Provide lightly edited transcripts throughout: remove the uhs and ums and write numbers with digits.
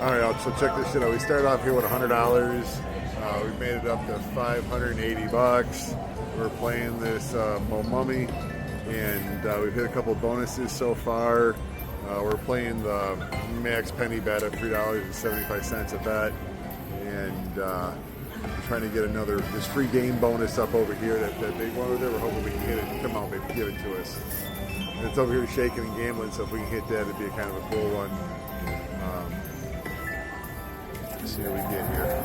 All right, so check this shit out. We started off here with $100. We made it up to $580. We're playing this Mo Mummy, and we've hit a couple bonuses so far. We're playing the max penny bet at $3.75 a bet, and we're trying to get this free game bonus up over here that big one over there. We're hoping we can hit it and come out and maybe give it to us. And it's over here shaking and gambling, so if we can hit that, it'd be a kind of a cool one. Let's see what we get here.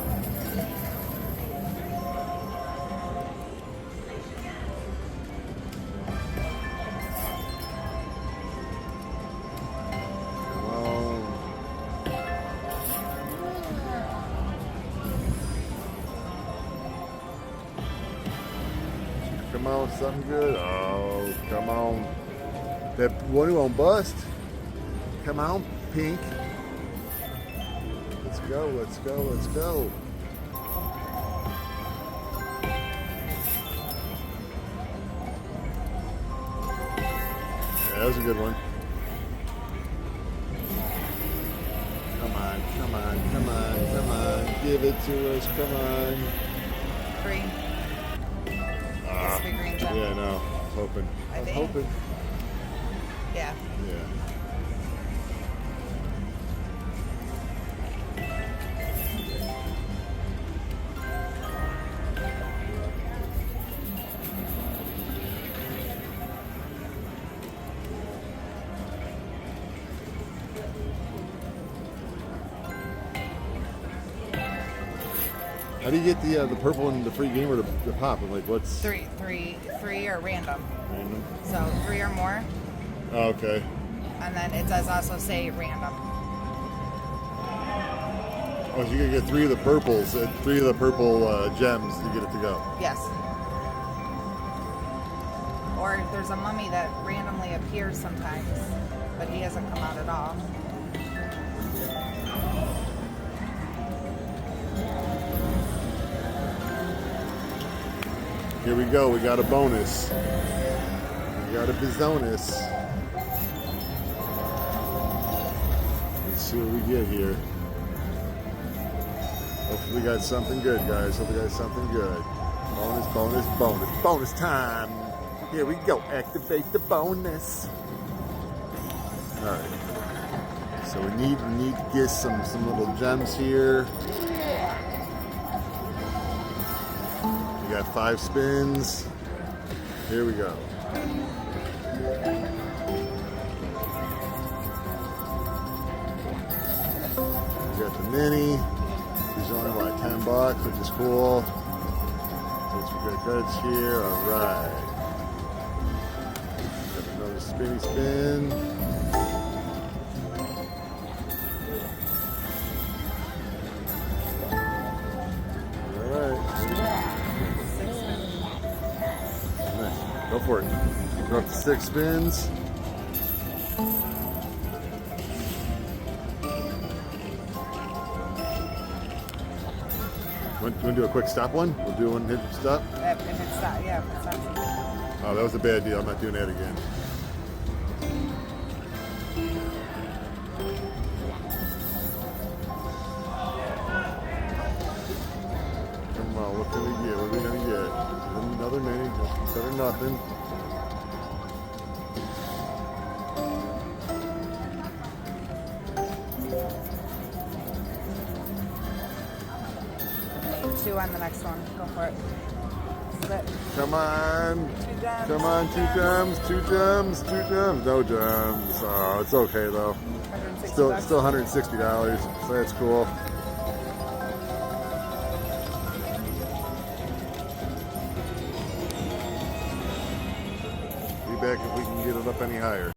Come on, something good. Oh, come on. That one who won't bust. Come on, pink. Let's go, let's go, let's go. Yeah, that was a good one. Come on, come on, come on, come on. Give it to us, come on. Green. It's the green gem. Yeah, no. I was hoping. I was hoping. Yeah. Yeah. How do you get the purple and the free game or the pop? And like, what's Three are random. random? So 3 or more, Oh, okay. and then it does also say random. Oh, so you can get 3 of the purples, 3 of the purple gems to get it to go. Yes. Or there's a mummy that randomly appears sometimes, but he hasn't come out at all. Here we go. We got a bonus. We got a bizonus. Let's see what we get here. Hopefully we got something good, guys. Hopefully we got something good. Bonus, bonus, bonus. Bonus time. Here we go. Activate the bonus. All right. So we need to get some little gems here. We got 5 spins. Here we go. We got the mini. These are only like $10, which is cool. So let's get cards here. All right. Got another spinny spin. All right. Nice. Go for it. We're up to 6 spins. Want to do a quick stop one? We'll do one hit stop. If it's not, yeah, if it's not. Oh, that was a bad deal. I'm not doing that again. Come on, what can we get? What are we gonna get? Another mini. Better than nothing. Two on the next one. Go for it. Split. Come on. 2 gems. Come on, 2 gems, 2 gems, 2 gems. No gems. Oh, it's okay though. 160 Still bucks. $160, so that's cool. Be back if we can get it up any higher.